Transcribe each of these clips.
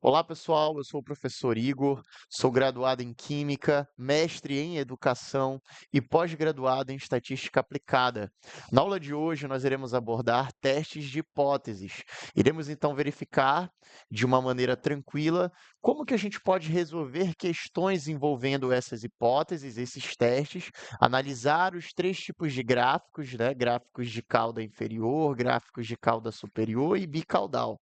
Olá, pessoal. Eu sou o professor Igor, sou graduado em Química, mestre em Educação e pós-graduado em Estatística Aplicada. Na aula de hoje, nós iremos abordar testes de hipóteses. Iremos então verificar, de uma maneira tranquila, como que a gente pode resolver questões envolvendo essas hipóteses, esses testes, analisar os três tipos de gráficos, né? Gráficos de cauda inferior, gráficos de cauda superior e bicaudal.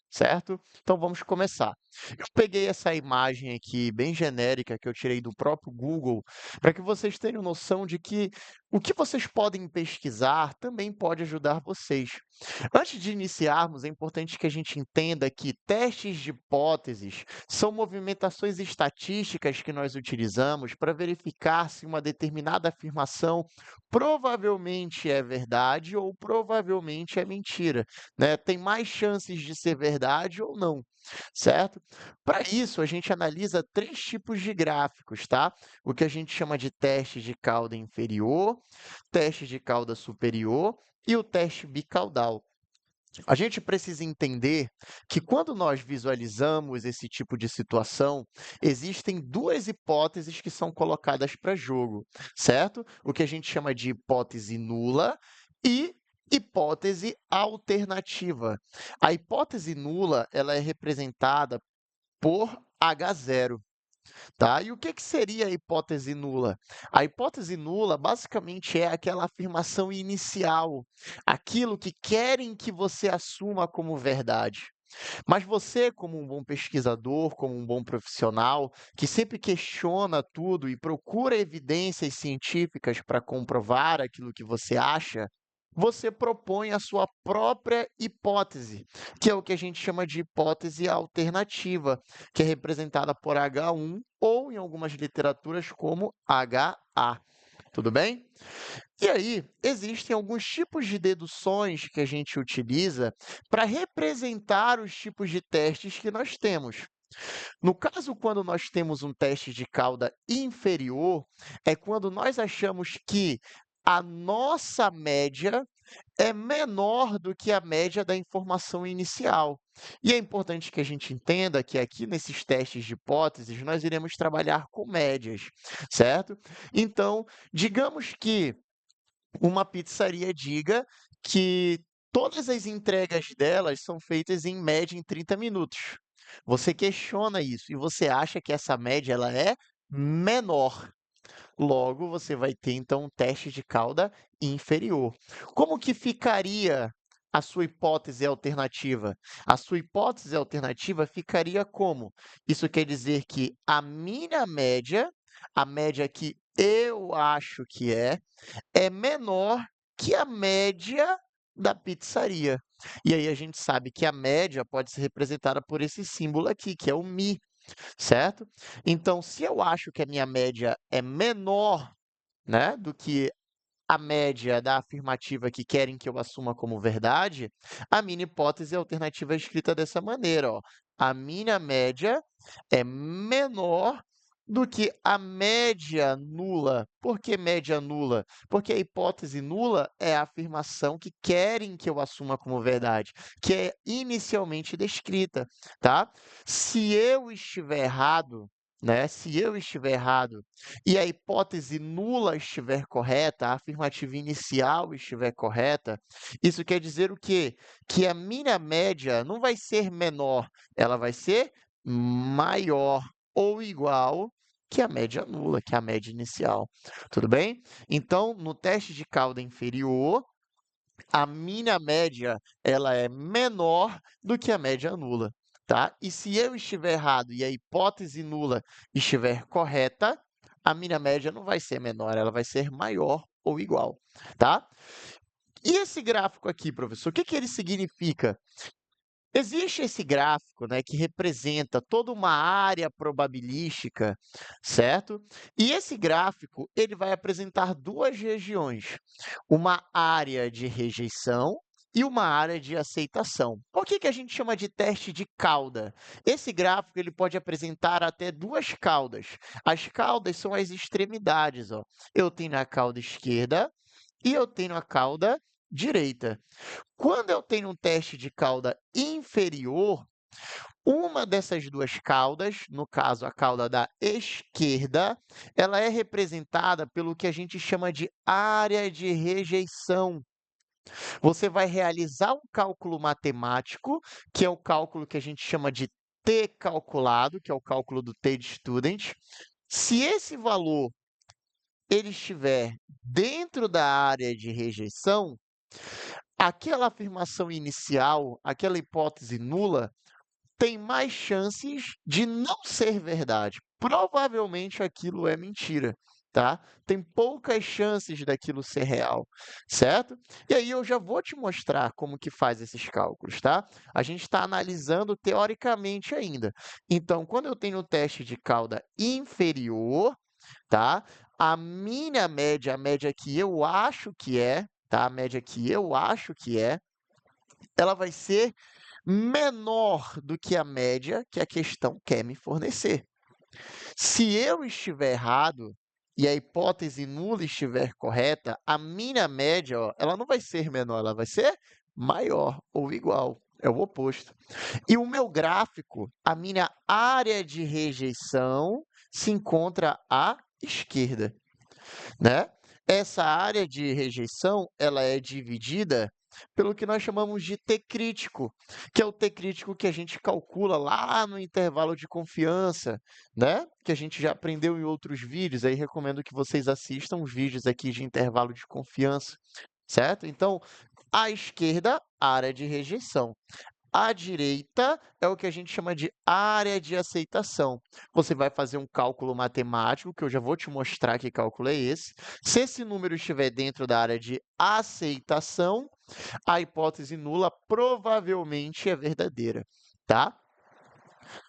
Certo? Então vamos começar. Eu peguei essa imagem aqui bem genérica que eu tirei do próprio Google, para que vocês tenham noção de que o que vocês podem pesquisar também pode ajudar vocês. Antes de iniciarmos, é importante que a gente entenda que testes de hipóteses são movimentações estatísticas que nós utilizamos para verificar se uma determinada afirmação provavelmente é verdade ou provavelmente é mentira, né? Tem mais chances de ser verdade ou não, certo? Para isso, a gente analisa três tipos de gráficos, tá? O que a gente chama de teste de cauda inferior, teste de cauda superior e o teste bicaudal. A gente precisa entender que quando nós visualizamos esse tipo de situação, existem duas hipóteses que são colocadas para jogo, certo? O que a gente chama de hipótese nula e hipótese alternativa. A hipótese nula, ela é representada por H0. Tá? E o que que seria a hipótese nula? A hipótese nula, basicamente, é aquela afirmação inicial, aquilo que querem que você assuma como verdade. Mas você, como um bom pesquisador, como um bom profissional, que sempre questiona tudo e procura evidências científicas para comprovar aquilo que você acha, você propõe a sua própria hipótese, que é o que a gente chama de hipótese alternativa, que é representada por H1 ou, em algumas literaturas, como HA. Tudo bem? E aí, existem alguns tipos de deduções que a gente utiliza para representar os tipos de testes que nós temos. No caso, quando nós temos um teste de cauda inferior, é quando nós achamos que a nossa média é menor do que a média da informação inicial. E é importante que a gente entenda que aqui nesses testes de hipóteses nós iremos trabalhar com médias, certo? Então, digamos que uma pizzaria diga que todas as entregas delas são feitas em média em 30 minutos. Você questiona isso e você acha que essa média ela é menor. Logo, você vai ter então um teste de cauda inferior. Como que ficaria a sua hipótese alternativa? A sua hipótese alternativa ficaria como? Isso quer dizer que a minha média, a média que eu acho que é menor que a média da pizzaria. E aí a gente sabe que a média pode ser representada por esse símbolo aqui, que é o mi, certo? Então, se eu acho que a minha média é menor, né, do que a média da afirmativa que querem que eu assuma como verdade, a minha hipótese alternativa é escrita dessa maneira, ó. A minha média é menor do que a média nula. Por que média nula? Porque a hipótese nula é a afirmação que querem que eu assuma como verdade, que é inicialmente descrita, tá? Se eu estiver errado, né? Se eu estiver errado e a hipótese nula estiver correta, a afirmativa inicial estiver correta, isso quer dizer o quê? Que a minha média não vai ser menor, ela vai ser maior ou igual que a média nula, que é a média inicial. Tudo bem? Então, no teste de cauda inferior, a minha média ela é menor do que a média nula, tá? E se eu estiver errado e a hipótese nula estiver correta, a minha média não vai ser menor, ela vai ser maior ou igual, tá? E esse gráfico aqui, professor, o que que ele significa? Existe esse gráfico, né, que representa toda uma área probabilística, certo? E esse gráfico, ele vai apresentar duas regiões, uma área de rejeição e uma área de aceitação. Por que que a gente chama de teste de cauda? Esse gráfico ele pode apresentar até duas caudas. As caudas são as extremidades, ó. Eu tenho a cauda esquerda e eu tenho a cauda direita. Quando eu tenho um teste de cauda inferior, Uma dessas duas caudas, no caso a cauda da esquerda, ela é representada pelo que a gente chama de área de rejeição. Você vai realizar um cálculo matemático, que é o cálculo que a gente chama de T calculado, que é o cálculo do T de student. Se esse valor ele estiver dentro da área de rejeição, aquela afirmação inicial, aquela hipótese nula, tem mais chances de não ser verdade. Provavelmente aquilo é mentira, tá? Tem poucas chances daquilo ser real, certo? E aí eu já vou te mostrar como que faz esses cálculos, tá? A gente está analisando teoricamente ainda. Então, quando eu tenho o teste de cauda inferior, tá? A minha média, a média que eu acho que é, tá? A média que eu acho que é, ela vai ser menor do que a média que a questão quer me fornecer. Se eu estiver errado e a hipótese nula estiver correta, a minha média, ó, ela não vai ser menor, ela vai ser maior ou igual. É o oposto. E o meu gráfico, a minha área de rejeição se encontra à esquerda, né? Essa área de rejeição, ela é dividida pelo que nós chamamos de T crítico, que é o T crítico que a gente calcula lá no intervalo de confiança, né? Que a gente já aprendeu em outros vídeos, aí recomendo que vocês assistam os vídeos aqui de intervalo de confiança, certo? Então, à esquerda, área de rejeição. À direita é o que a gente chama de área de aceitação. Você vai fazer um cálculo matemático, que eu já vou te mostrar que cálculo é esse. Se esse número estiver dentro da área de aceitação, a hipótese nula provavelmente é verdadeira, tá?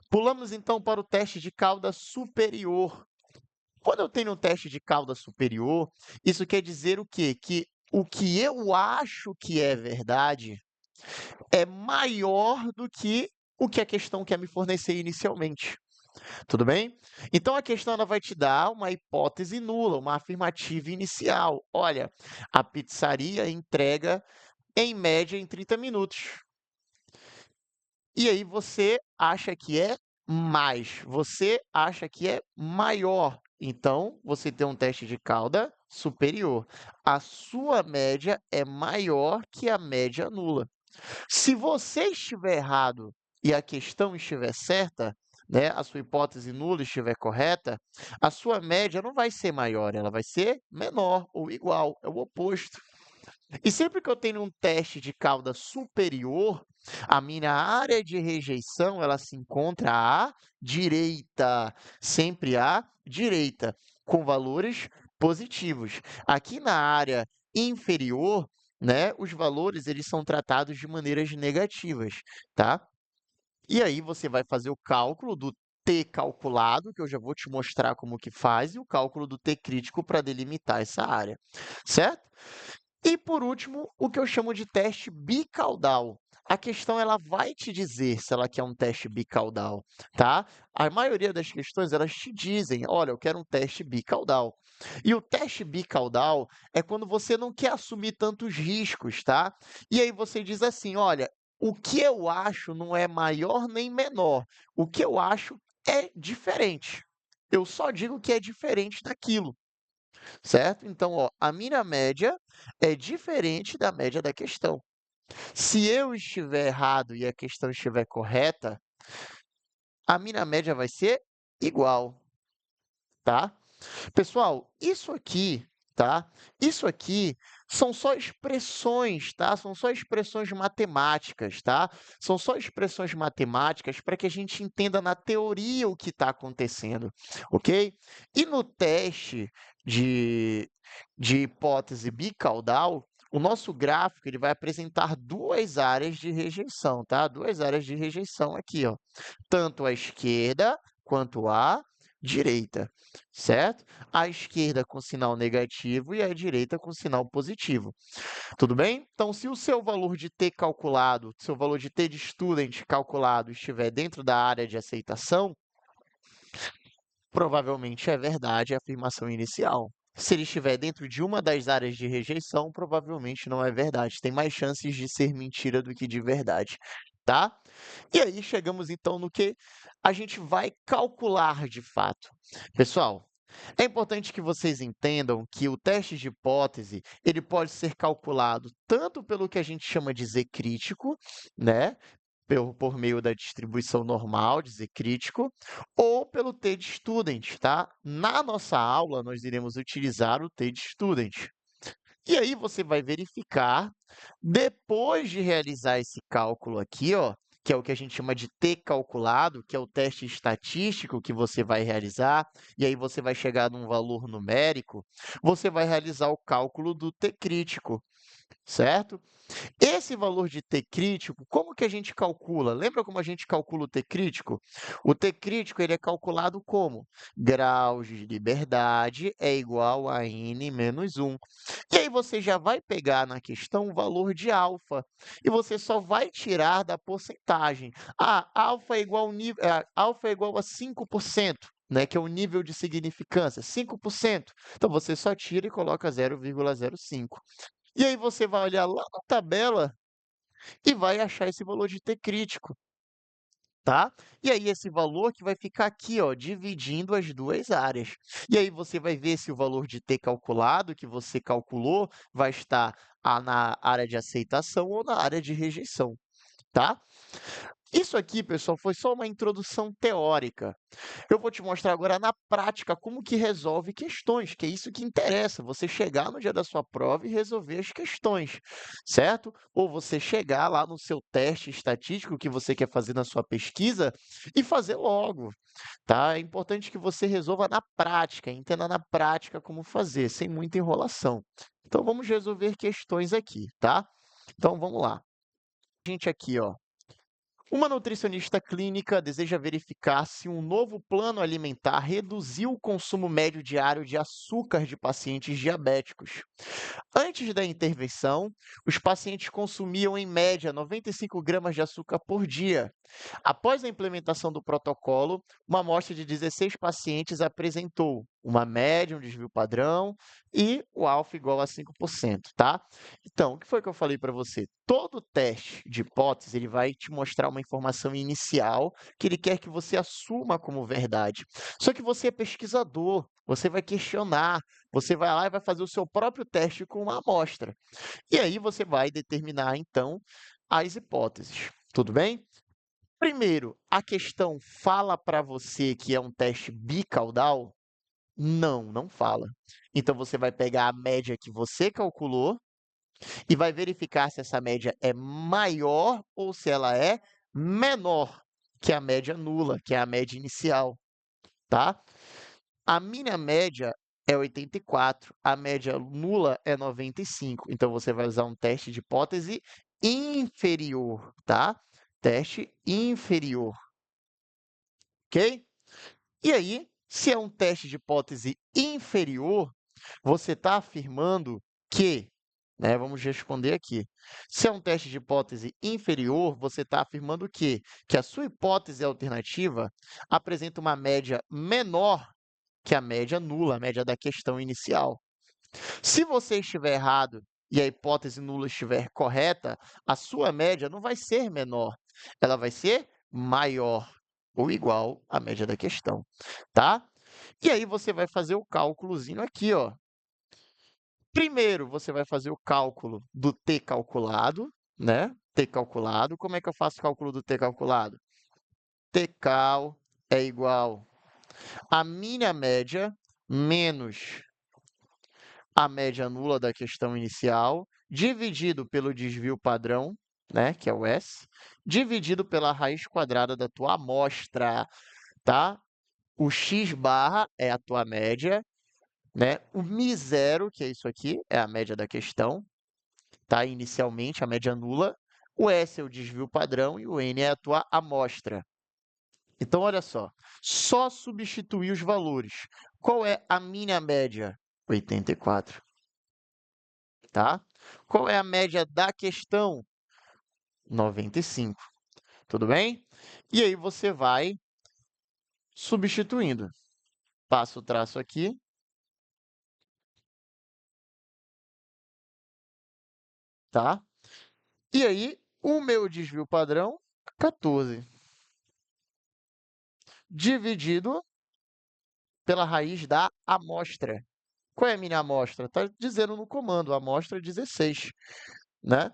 Pulamos então para o teste de cauda superior. Quando eu tenho um teste de cauda superior, isso quer dizer o quê? Que o que eu acho que é verdade é maior do que o que a questão quer me fornecer inicialmente. Tudo bem? Então a questão ela vai te dar uma hipótese nula, uma afirmativa inicial. Olha, a pizzaria entrega em média em 30 minutos. E aí você acha que é mais, você acha que é maior. Então você tem um teste de cauda superior. A sua média é maior que a média nula. Se você estiver errado e a questão estiver certa, né, a sua hipótese nula estiver correta, a sua média não vai ser maior, ela vai ser menor ou igual, é o oposto. E sempre que eu tenho um teste de cauda superior, a minha área de rejeição ela se encontra à direita, sempre à direita, com valores positivos. Aqui na área inferior, né, os valores eles são tratados de maneiras negativas, tá? E aí você vai fazer o cálculo do T calculado, que eu já vou te mostrar como que faz, e o cálculo do T crítico para delimitar essa área, certo? E por último, o que eu chamo de teste bicaudal. A questão ela vai te dizer se ela quer um teste bicaudal, tá? A maioria das questões elas te dizem, olha, eu quero um teste bicaudal. E o teste bicaudal é quando você não quer assumir tantos riscos, tá? E aí você diz assim, olha, o que eu acho não é maior nem menor. O que eu acho é diferente. Eu só digo que é diferente daquilo, certo? Então, ó, a minha média é diferente da média da questão. Se eu estiver errado e a questão estiver correta, a minha média vai ser igual, tá? Pessoal, isso aqui, tá? Isso aqui são só expressões, tá? São só expressões matemáticas, tá? São só expressões matemáticas para que a gente entenda na teoria o que está acontecendo, ok? E no teste de, de hipótese bicaudal, o nosso gráfico ele vai apresentar duas áreas de rejeição, tá? Duas áreas de rejeição aqui, ó. Tanto à esquerda quanto à direita, certo? À esquerda com sinal negativo e à direita com sinal positivo. Tudo bem? Então, se o seu valor de T calculado, seu valor de T de student calculado estiver dentro da área de aceitação, provavelmente é verdade a afirmação inicial. Se ele estiver dentro de uma das áreas de rejeição, provavelmente não é verdade. Tem mais chances de ser mentira do que de verdade. tá? E aí chegamos então no que a gente vai calcular de fato. Pessoal, é importante que vocês entendam que o teste de hipótese, ele pode ser calculado tanto pelo que a gente chama de z crítico, né? Por meio da distribuição normal de z crítico, ou pelo t de student, tá? Na nossa aula, nós iremos utilizar o t de student. E aí você vai verificar, depois de realizar esse cálculo aqui, ó, que é o que a gente chama de t calculado, que é o teste estatístico que você vai realizar, e aí você vai chegar num valor numérico, você vai realizar o cálculo do t crítico, certo? Esse valor de t crítico, como que a gente calcula? Lembra como a gente calcula o t crítico? O t crítico ele é calculado como? Graus de liberdade é igual a n menos 1. E aí você já vai pegar na questão o valor de alfa, e você só vai tirar da porcentagem. Ah, alfa é igual a 5%. Né, que é o nível de significância, 5%. Então, você só tira e coloca 0,05. E aí você vai olhar lá na tabela e vai achar esse valor de t crítico, tá? E aí esse valor que vai ficar aqui, ó, dividindo as duas áreas. E aí você vai ver se o valor de t calculado que você calculou vai estar na área de aceitação ou na área de rejeição, tá? Isso aqui, pessoal, foi só uma introdução teórica. Eu vou te mostrar agora na prática como que resolve questões, que é isso que interessa, você chegar no dia da sua prova e resolver as questões, certo? Ou você chegar lá no seu teste estatístico que você quer fazer na sua pesquisa e fazer logo, tá? É importante que você resolva na prática, entenda na prática como fazer, sem muita enrolação. Então, vamos resolver questões aqui, tá? Então, vamos lá. A gente aqui, ó, uma nutricionista clínica deseja verificar se um novo plano alimentar reduziu o consumo médio diário de açúcar de pacientes diabéticos. Antes da intervenção, os pacientes consumiam, em média, 95 gramas de açúcar por dia. Após a implementação do protocolo, uma amostra de 16 pacientes apresentou uma média, um desvio padrão e o alfa igual a 5%, tá? Então, o que foi que eu falei para você? Todo teste de hipótese, ele vai te mostrar uma informação inicial que ele quer que você assuma como verdade. Só que você é pesquisador, você vai questionar, você vai lá e vai fazer o seu próprio teste com uma amostra. E aí você vai determinar, então, as hipóteses. Tudo bem? Primeiro, a questão fala para você que é um teste bicaudal? Não, não fala. Então, você vai pegar a média que você calculou e vai verificar se essa média é maior ou se ela é menor que a média nula, que é a média inicial, tá? A minha média é 84, a média nula é 95. Então, você vai usar um teste de hipótese inferior, tá? Teste inferior, ok? E aí, se é um teste de hipótese inferior, você está afirmando que, né, vamos responder aqui. Se é um teste de hipótese inferior, você está afirmando que a sua hipótese alternativa apresenta uma média menor que a média nula, a média da questão inicial. Se você estiver errado e a hipótese nula estiver correta, a sua média não vai ser menor, ela vai ser maior ou igual à média da questão, tá? E aí você vai fazer o cálculozinho aqui, ó. Primeiro, você vai fazer o cálculo do t calculado, né? T calculado. Como é que eu faço o cálculo do t calculado? Tcal é igual a minha média menos a média nula da questão inicial, dividido pelo desvio padrão, né, que é o S, dividido pela raiz quadrada da tua amostra, tá? O x barra é a tua média, né? O μ0, que é isso aqui, é a média da questão, tá? Inicialmente, a média nula. O S é o desvio padrão e o N é a tua amostra. Então, olha só substituir os valores. Qual é a minha média? 84. Tá? Qual é a média da questão? 95. Tudo bem? E aí você vai substituindo. Passa o traço aqui, tá? E aí, o meu desvio padrão 14. Dividido pela raiz da amostra. Qual é a minha amostra? Está dizendo no comando, amostra 16, né?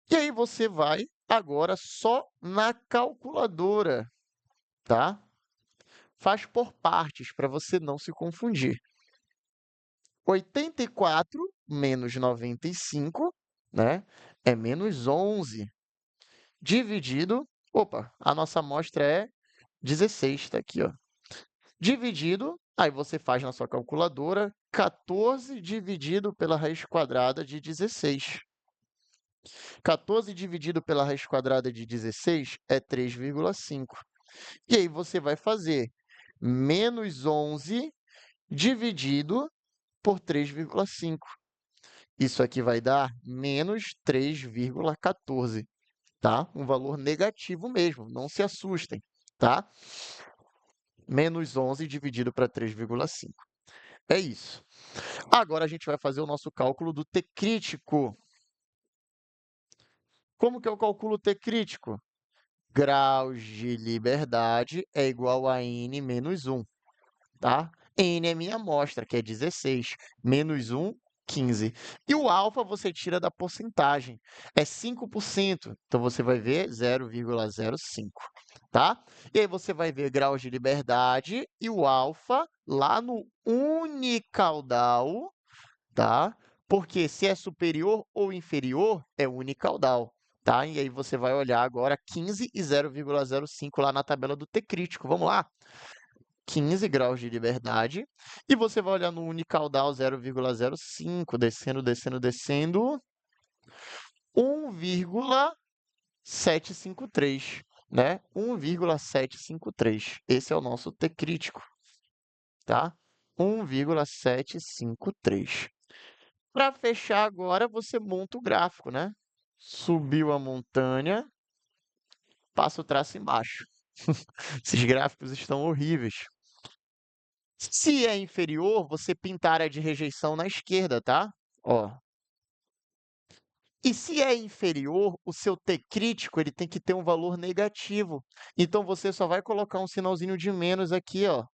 E aí você vai agora só na calculadora, tá? Faz por partes para você não se confundir. 84 menos 95, né? É menos 11. Dividido, opa, a nossa amostra é 16, está aqui, ó. Dividido, aí você faz na sua calculadora, 14 dividido pela raiz quadrada de 16. 14 dividido pela raiz quadrada de 16 é 3,5. E aí você vai fazer menos 11 dividido por 3,5. Isso aqui vai dar menos 3,14, tá? Um valor negativo mesmo, não se assustem, tá? Menos 11 dividido para 3,5. É isso. Agora a gente vai fazer o nosso cálculo do T crítico. Como que eu calculo o T crítico? Graus de liberdade é igual a n menos 1, tá? N é minha amostra, que é 16, menos 1, 15. E o alfa você tira da porcentagem, é 5%, então você vai ver 0,05, tá? E aí você vai ver graus de liberdade e o alfa lá no unicaudal, tá? Porque se é superior ou inferior, é unicaudal, tá? E aí você vai olhar agora 15 e 0,05 lá na tabela do T crítico. Vamos lá? 15 graus de liberdade. E você vai olhar no unicaudal 0,05, descendo, descendo, descendo, 1,753, né? 1,753. Esse é o nosso T crítico, tá? 1,753. Para fechar agora, você monta o gráfico, né? Subiu a montanha, passa o traço embaixo. Esses gráficos estão horríveis. Se é inferior, você pinta a área de rejeição na esquerda, tá? Ó. E se é inferior, o seu T crítico ele tem que ter um valor negativo. Então você só vai colocar um sinalzinho de menos aqui, ó.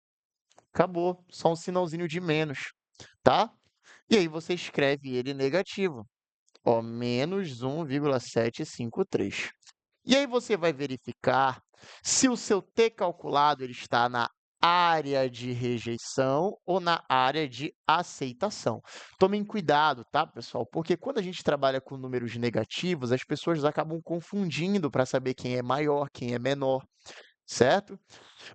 Acabou, só um sinalzinho de menos, tá? E aí você escreve ele negativo. Ó, menos 1,753. E aí você vai verificar se o seu T calculado ele está na área de rejeição ou na área de aceitação. Tomem cuidado, tá, pessoal? Porque quando a gente trabalha com números negativos, as pessoas acabam confundindo para saber quem é maior, quem é menor, certo?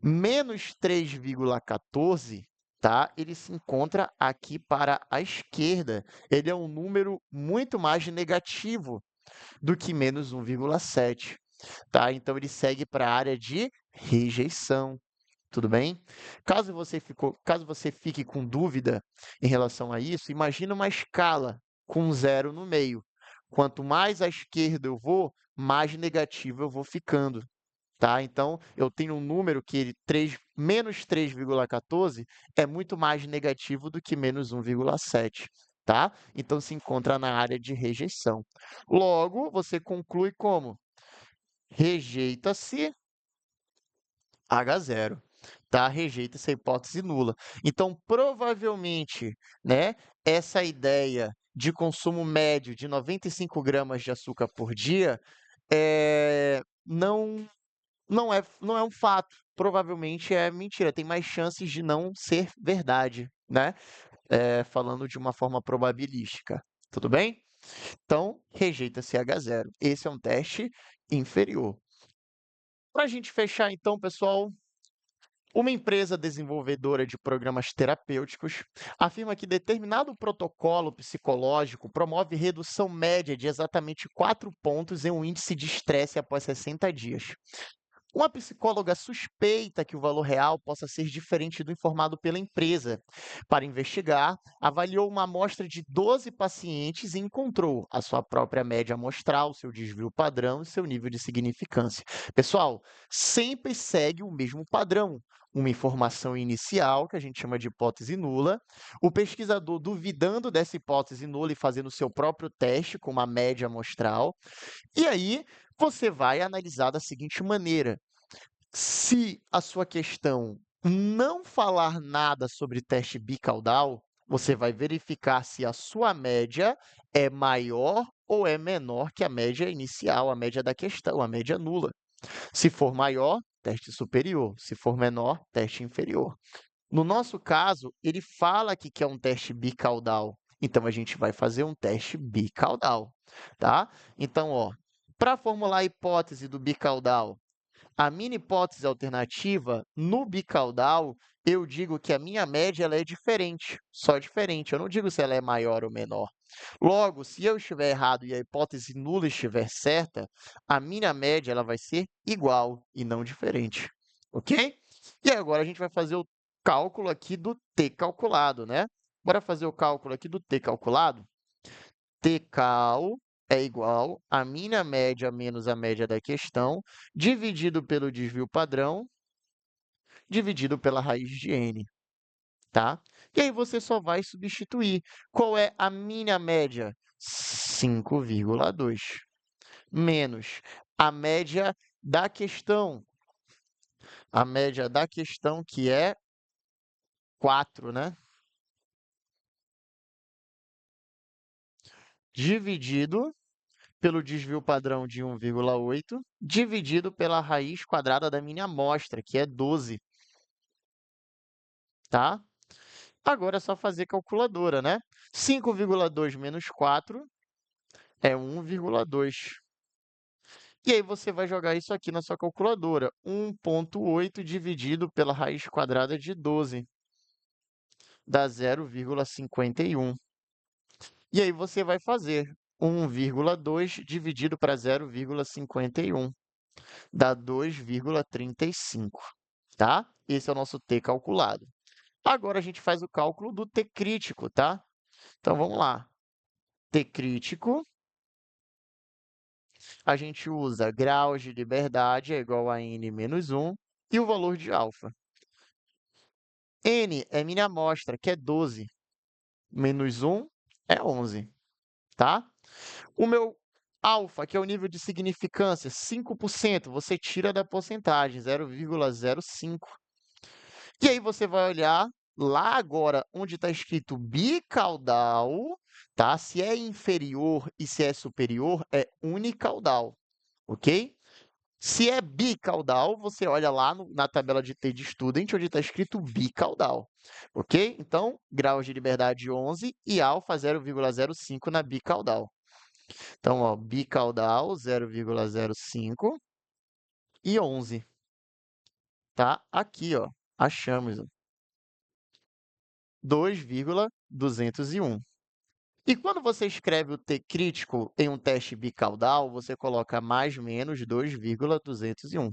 Menos 3,14, tá? Ele se encontra aqui para a esquerda. Ele é um número muito mais negativo do que menos 1,7, tá? Então, ele segue para a área de rejeição, tudo bem? Caso você fique com dúvida em relação a isso, imagina uma escala com um zero no meio. Quanto mais à esquerda eu vou, mais negativo eu vou ficando, tá? Então, eu tenho um número que menos 3,14 é muito mais negativo do que menos 1,7, tá? Então, se encontra na área de rejeição. Logo, você conclui como? Rejeita-se H0, tá? Rejeita-se a hipótese nula. Então, provavelmente, né, essa ideia de consumo médio de 95 gramas de açúcar por dia não é um fato. Provavelmente é mentira. Tem mais chances de não ser verdade, né? Falando de uma forma probabilística. Tudo bem? Então, rejeita-se H0. Esse é um teste inferior. Para a gente fechar, então, pessoal, uma empresa desenvolvedora de programas terapêuticos afirma que determinado protocolo psicológico promove redução média de exatamente 4 pontos em um índice de estresse após 60 dias. Uma psicóloga suspeita que o valor real possa ser diferente do informado pela empresa. Para investigar, avaliou uma amostra de 12 pacientes e encontrou a sua própria média amostral, seu desvio padrão e seu nível de significância. Pessoal, sempre segue o mesmo padrão. uma informação inicial, que a gente chama de hipótese nula, o pesquisador duvidando dessa hipótese nula e fazendo o seu próprio teste com uma média amostral, e aí você vai analisar da seguinte maneira: se a sua questão não falar nada sobre teste bicaudal, você vai verificar se a sua média é maior ou é menor que a média inicial, a média da questão, a média nula. Se for maior, teste superior. Se for menor, teste inferior. No nosso caso, ele fala aqui que é um teste bicaudal. Então, a gente vai fazer um teste bicaudal, tá? Então, ó, para formular a hipótese do bicaudal, a minha hipótese alternativa, no bicaudal, eu digo que a minha média ela é diferente, só diferente. Eu não digo se ela é maior ou menor. Logo, se eu estiver errado e a hipótese nula estiver certa, a minha média ela vai ser igual e não diferente. Ok? E agora a gente vai fazer o cálculo aqui do t calculado, né? Bora fazer o cálculo aqui do t calculado? Tcal é igual a minha média menos a média da questão, dividido pelo desvio padrão, dividido pela raiz de n, tá? E aí você só vai substituir. Qual é a minha média? 5,2 menos a média da questão. A média da questão que é 4, né? Dividido pelo desvio padrão de 1,8, dividido pela raiz quadrada da minha amostra, que é 12, tá? Agora é só fazer calculadora, né? 5,2 menos 4 é 1,2. E aí você vai jogar isso aqui na sua calculadora. 1,8 dividido pela raiz quadrada de 12 dá 0,51. E aí você vai fazer 1,2 dividido para 0,51. Dá 2,35, tá? Esse é o nosso t calculado. Agora a gente faz o cálculo do t crítico, tá? Então vamos lá. T crítico, a gente usa graus de liberdade é igual a n menos 1 e o valor de alfa. N é minha amostra, que é 12, menos 1 é 11, tá? O meu alfa, que é o nível de significância, 5%, você tira da porcentagem, 0,05. E aí você vai olhar lá agora onde está escrito bicaudal, tá? Se é inferior e se é superior, é unicaudal, ok? Se é bicaudal, você olha lá na tabela de T de Student, onde está escrito bicaudal, ok? Então, graus de liberdade 11 e alfa 0,05 na bicaudal. Então, ó, bicaudal 0,05 e 11. Tá aqui, ó, achamos. 2,201. E quando você escreve o T crítico em um teste bicaudal, você coloca mais menos 2,201.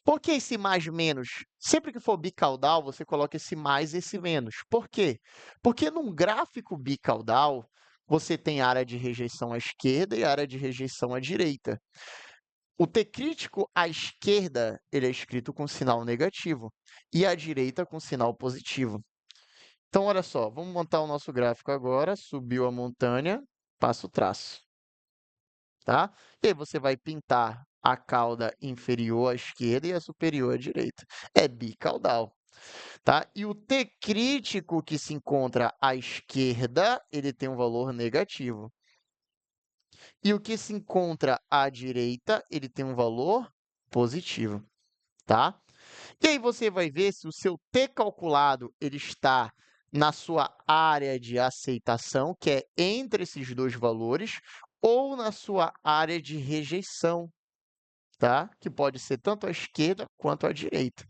Por que esse mais menos? Sempre que for bicaudal, você coloca esse mais e esse menos. Por quê? Porque num gráfico bicaudal, você tem área de rejeição à esquerda e área de rejeição à direita. O T crítico à esquerda, ele é escrito com sinal negativo e à direita com sinal positivo. Então, olha só, vamos montar o nosso gráfico agora. Subiu a montanha, passa o traço, tá? E aí você vai pintar a cauda inferior à esquerda e a superior à direita. É bicaudal, tá? E o T crítico que se encontra à esquerda, ele tem um valor negativo. E o que se encontra à direita, ele tem um valor positivo, tá? E aí você vai ver se o seu T calculado ele está na sua área de aceitação, que é entre esses dois valores, ou na sua área de rejeição, tá? Que pode ser tanto à esquerda quanto à direita.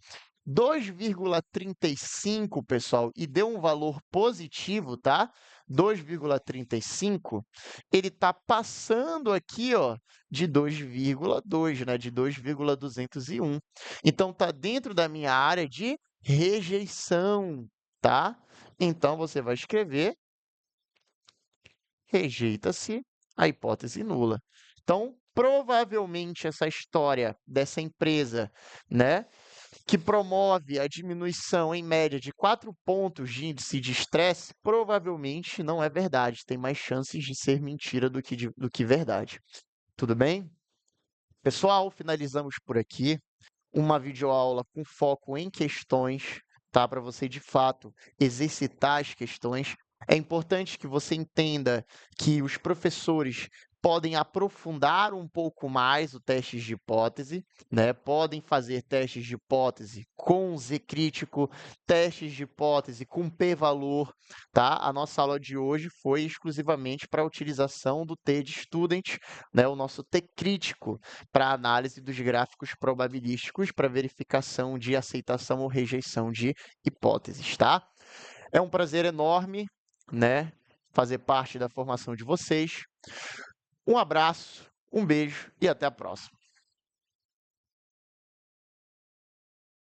2,35, pessoal, e deu um valor positivo, tá? 2,35, ele está passando aqui, ó, de 2,2, né? De 2,201. Então, está dentro da minha área de rejeição, tá? Então, você vai escrever rejeita-se a hipótese nula. Então, provavelmente essa história dessa empresa, né, que promove a diminuição em média de 4 pontos de índice de estresse, provavelmente não é verdade. Tem mais chances de ser mentira do que verdade. Tudo bem? Pessoal, finalizamos por aqui uma videoaula com foco em questões, tá? Para você, de fato, exercitar as questões. É importante que você entenda que os professores podem aprofundar um pouco mais o teste de hipótese, né? Podem fazer testes de hipótese com Z crítico, testes de hipótese com p-valor, tá? A nossa aula de hoje foi exclusivamente para a utilização do T de Student, né? O nosso T crítico, para análise dos gráficos probabilísticos para verificação de aceitação ou rejeição de hipóteses, tá? É um prazer enorme, né, fazer parte da formação de vocês. Um abraço, um beijo e até a próxima.